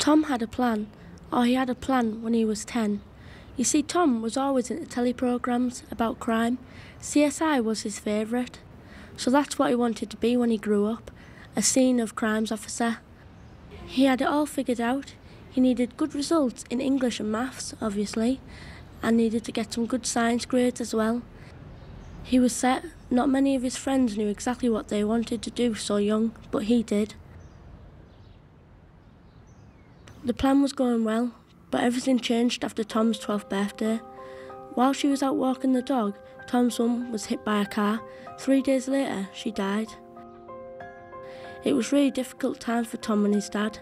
Tom had a plan, or he had a plan when he was 10. You see, Tom was always into telly programmes about crime. CSI was his favourite. So that's what he wanted to be when he grew up, a scene of crimes officer. He had it all figured out. He needed good results in English and maths, obviously, and needed to get some good science grades as well. He was set. Not many of his friends knew exactly what they wanted to do so young, but he did. The plan was going well, but everything changed after Tom's 12th birthday. While she was out walking the dog, Tom's mum was hit by a car. 3 days later, she died. It was a really difficult time for Tom and his dad,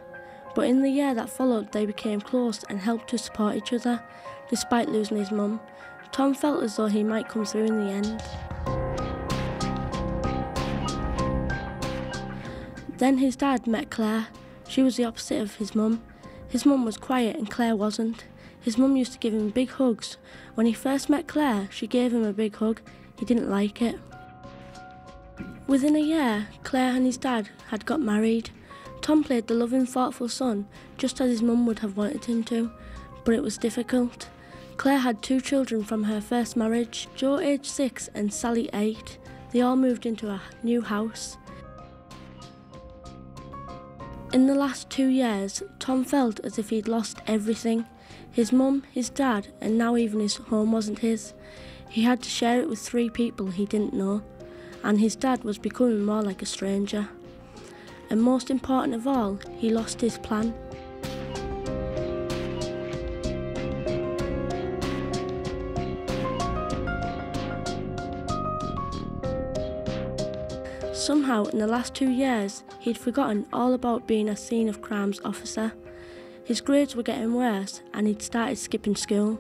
but in the year that followed they became close and helped to support each other, despite losing his mum. Tom felt as though he might come through in the end. Then his dad met Claire. She was the opposite of his mum. His mum was quiet and Claire wasn't. His mum used to give him big hugs. When he first met Claire, she gave him a big hug. He didn't like it. Within a year, Claire and his dad had got married. Tom played the loving, thoughtful son, just as his mum would have wanted him to, but it was difficult. Claire had 2 children from her first marriage, Joe aged 6 and Sally 8. They all moved into a new house. In the last 2 years, Tom felt as if he'd lost everything. His mum, his dad, and now even his home wasn't his. He had to share it with 3 people he didn't know, and his dad was becoming more like a stranger. And most important of all, he lost his plan. Somehow, in the last 2 years, he'd forgotten all about being a scene of crimes officer. His grades were getting worse and he'd started skipping school.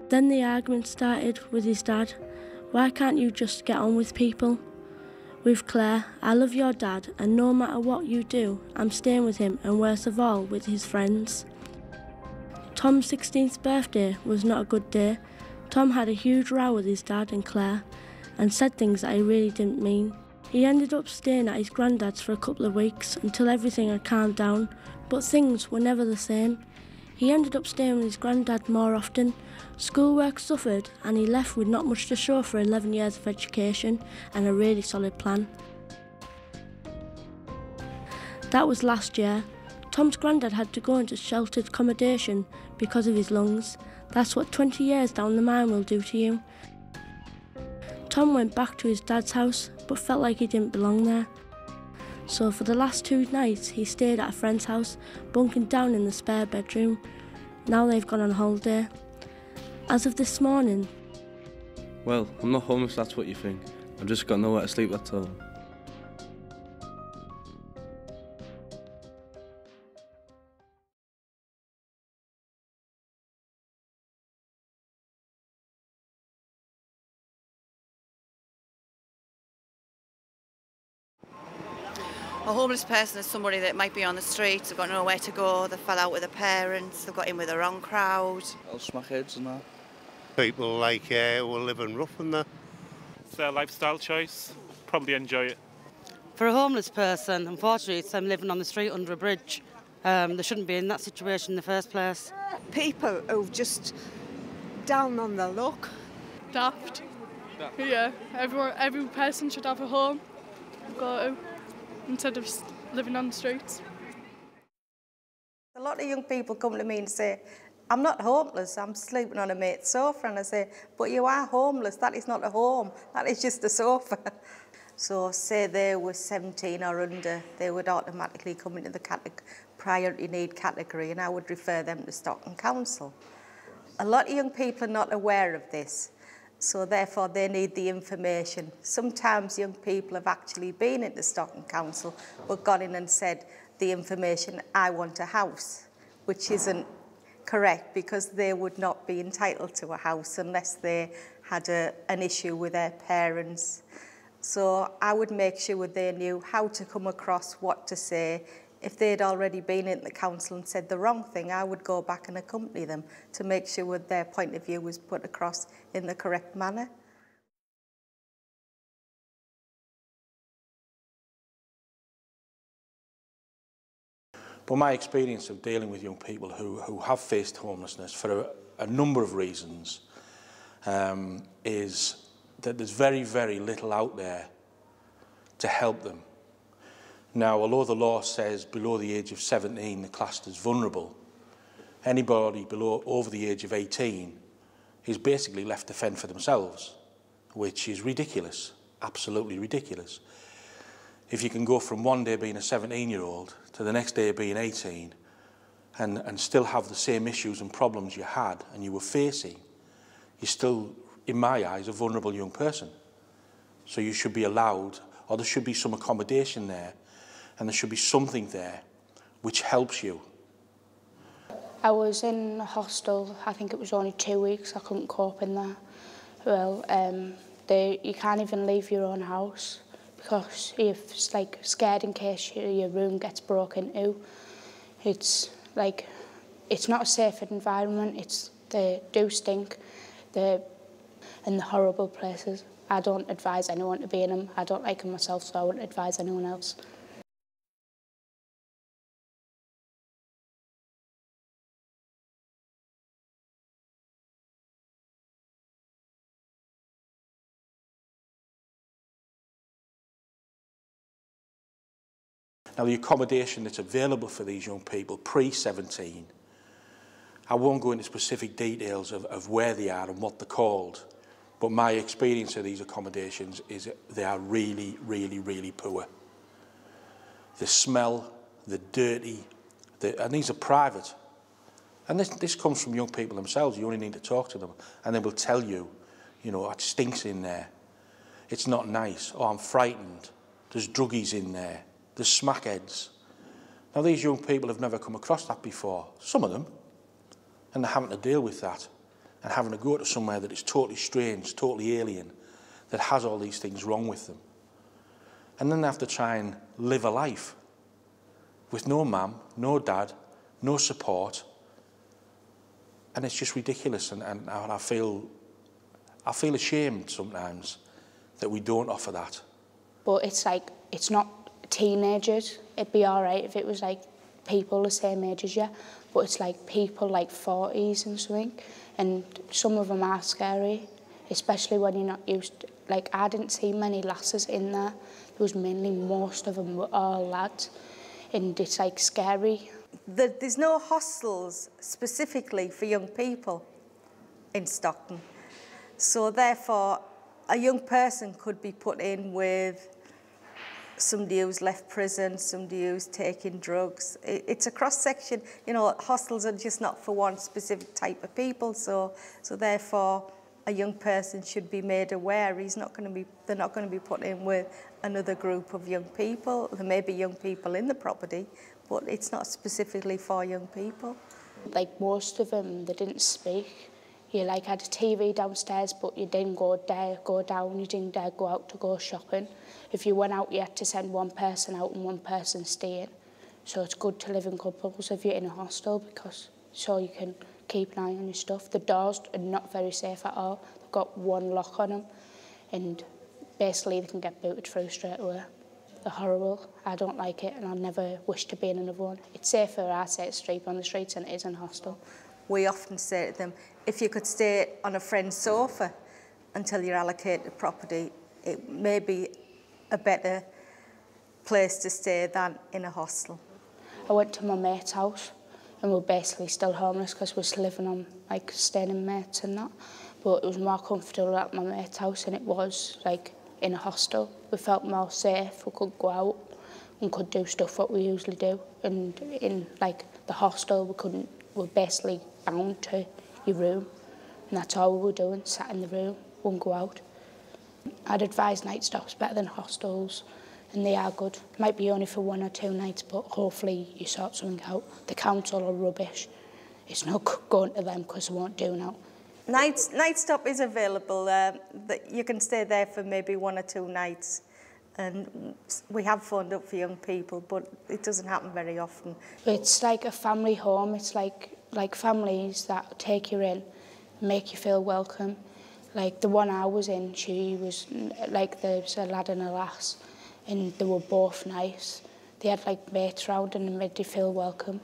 Then the argument started with his dad. Why can't you just get on with people? With Claire, I love your dad and no matter what you do, I'm staying with him and worst of all, with his friends. Tom's 16th birthday was not a good day. Tom had a huge row with his dad and Claire and said things that he really didn't mean. He ended up staying at his granddad's for a couple of weeks until everything had calmed down, but things were never the same. He ended up staying with his granddad more often. Schoolwork suffered and he left with not much to show for 11 years of education and a really solid plan. That was last year. Tom's granddad had to go into sheltered accommodation because of his lungs. That's what 20 years down the mine will do to you. Tom went back to his dad's house but felt like he didn't belong there. So for the last 2 nights he stayed at a friend's house, bunking down in the spare bedroom. Now they've gone on holiday. As of this morning... Well, I'm not homeless, that's what you think. I've just got nowhere to sleep, that's all. A homeless person is somebody that might be on the streets, they've got nowhere to go, they fell out with their parents, they've got in with the wrong crowd. I'll smack heads and that. People like who are living rough and that. It's their lifestyle choice, probably enjoy it. For a homeless person, unfortunately, it's them living on the street under a bridge. They shouldn't be in that situation in the first place. People who just down on their luck. Daft. Yeah, every person should have a home to go to, instead of living on the streets. A lot of young people come to me and say, I'm not homeless, I'm sleeping on a mate's sofa. And I say, but you are homeless, that is not a home, that is just a sofa. So say they were 17 or under, they would automatically come into the priority need category and I would refer them to Stockton Council. A lot of young people are not aware of this, so therefore they need the information. Sometimes young people have actually been into Stockton Council but gone in and said the information, I want a house, which isn't correct because they would not be entitled to a house unless they had an issue with their parents. So I would make sure they knew how to come across, what to say. If they'd already been in the council and said the wrong thing, I would go back and accompany them to make sure their point of view was put across in the correct manner. But my experience of dealing with young people who have faced homelessness for a number of reasons is that there's very, very little out there to help them. Now, although the law says below the age of 17 they're classed as vulnerable, anybody over the age of 18 is basically left to fend for themselves, which is ridiculous, absolutely ridiculous. If you can go from one day being a 17-year-old to the next day being 18 and still have the same issues and problems you had and you were facing, you're still, in my eyes, a vulnerable young person. So you should be allowed, or there should be some accommodation there, and there should be something there which helps you. I was in a hostel, I think it was only 2 weeks, I couldn't cope in there. Well, you can't even leave your own house because you're like scared in case your room gets broken into. It's like, it's not a safe environment, they do stink, and the horrible places. I don't advise anyone to be in them, I don't like them myself, so I wouldn't advise anyone else. Now, the accommodation that's available for these young people pre-17, I won't go into specific details of where they are and what they're called, but my experience of these accommodations is they are really, really, really poor. The smell, the dirty, and these are private. And this comes from young people themselves. You only need to talk to them, and they will tell you, you know, it stinks in there. It's not nice. Oh, I'm frightened. There's druggies in there. There's smackheads. Now, these young people have never come across that before, some of them, and they're having to deal with that and having to go to somewhere that is totally strange, totally alien, that has all these things wrong with them. And then they have to try and live a life with no mum, no dad, no support, and it's just ridiculous, and I feel ashamed sometimes that we don't offer that. But it's like, it's not teenagers. It'd be all right if it was like people the same age as you, but it's like people like 40s and something, and some of them are scary, especially when you're not used to, like, I didn't see many lasses in there. There was mainly, most of them were all lads, and it's like scary. There's no hostels specifically for young people in Stockton, so therefore a young person could be put in with somebody who's left prison, somebody who's taking drugs. It's a cross-section. You know, hostels are just not for one specific type of people, so therefore a young person should be made aware they're not going to be put in with another group of young people. There may be young people in the property, but it's not specifically for young people. Like, most of them, they didn't speak. You like had a TV downstairs, but you didn't dare go down, you didn't dare go out to go shopping. If you went out, you had to send one person out and one person staying. So it's good to live in couples if you're in a hostel, because so you can keep an eye on your stuff. The doors are not very safe at all. They've got one lock on them, and basically they can get booted through straight away. They're horrible. I don't like it, and I never wish to be in another one. It's safer, I say, to sleep on the streets than it is in a hostel. We often say to them, if you could stay on a friend's sofa until you're allocated property, it may be a better place to stay than in a hostel. I went to my mate's house, and we're basically still homeless because we're still living on, like, staying in mates and that. But it was more comfortable at my mate's house than it was, like, in a hostel. We felt more safe, we could go out and could do stuff what we usually do. And in, like, the hostel, we're basically bound to your room, and that's all we were doing, sat in the room, wouldn't go out. I'd advise night stops better than hostels, and they are good. Might be only for 1 or 2 nights, but hopefully you sort something out. The council are rubbish. It's not going to them because they won't do now. Night stop is available. You can stay there for maybe 1 or 2 nights, and we have phoned up for young people, but it doesn't happen very often. It's like a family home. It's like families that take you in, make you feel welcome. Like the one I was in, she was like, there's a lad and a lass, and they were both nice. they had like mates around and it made you feel welcome.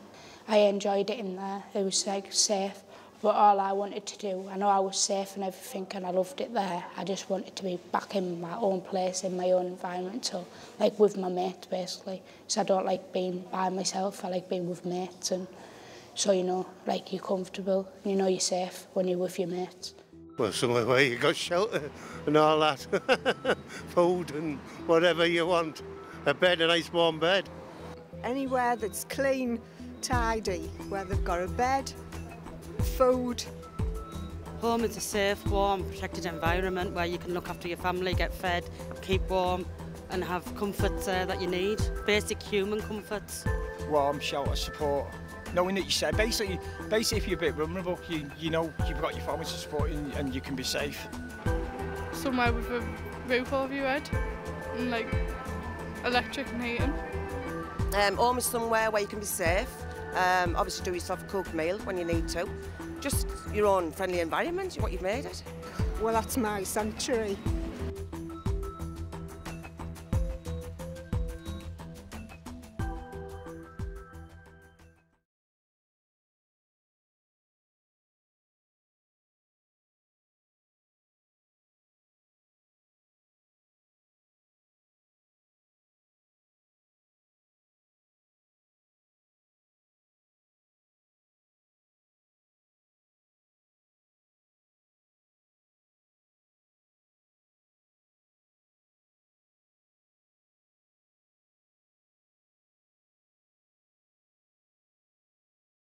I enjoyed it in there. It was like safe. But all I wanted to do, I know I was safe and everything and I loved it there. I just wanted to be back in my own place, in my own environment, so like with my mates basically. So I don't like being by myself, I like being with mates, and so you know, like you're comfortable, you know you're safe when you're with your mates. Well, somewhere where you got shelter and all that, food and whatever you want. A bed, a nice warm bed. Anywhere that's clean, tidy, where they've got a bed, food. Home is a safe, warm, protected environment where you can look after your family, get fed, keep warm and have comforts that you need, basic human comforts. Warm, shelter, support, knowing that you're safe. Basically if you're a bit vulnerable, you know you've got your family to support you and you can be safe. Somewhere with a roof over your head and like electric and heating. Home is somewhere where you can be safe. Obviously do yourself a cooked meal when you need to. Just your own friendly environment, what you've made it. Well, that's my sanctuary.